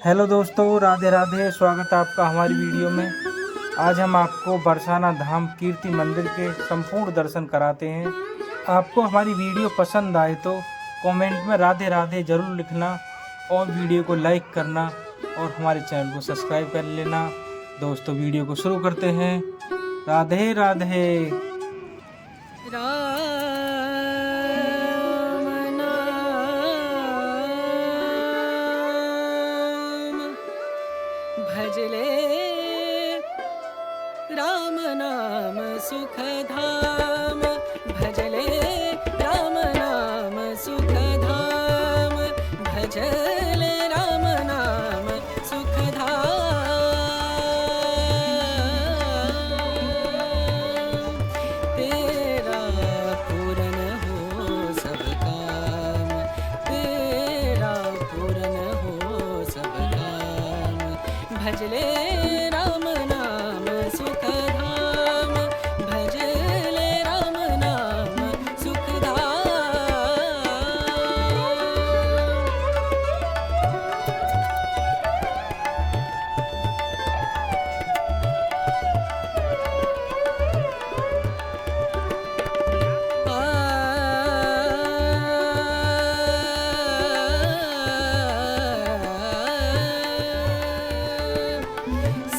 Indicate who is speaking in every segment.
Speaker 1: Hello दोस्तों, राधे राधे। स्वागत है आपका हमारी वीडियो में। आज हम आपको बरसाना धाम कीर्ति मंदिर के संपूर्ण दर्शन कराते हैं। आपको हमारी वीडियो पसंद आए तो कमेंट में राधे राधे ज़रूर लिखना और वीडियो को लाइक करना और हमारे चैनल को सब्सक्राइब कर लेना। दोस्तों, वीडियो को शुरू करते हैं। राधे राधे।
Speaker 2: राम नाम भजले राम नाम सुखधाम भजले राम नाम सुखधाम भजले राम नाम सुखधाम तेरा पूरन हो सब काम तेरा पूरन हो सब काम भजले राम नाम सुखधाम भजले राम नाम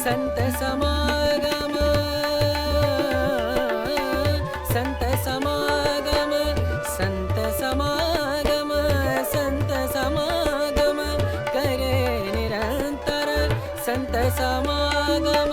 Speaker 2: संत समागम संत समागम संत समागम संत समागम करे निरंतर संत समागम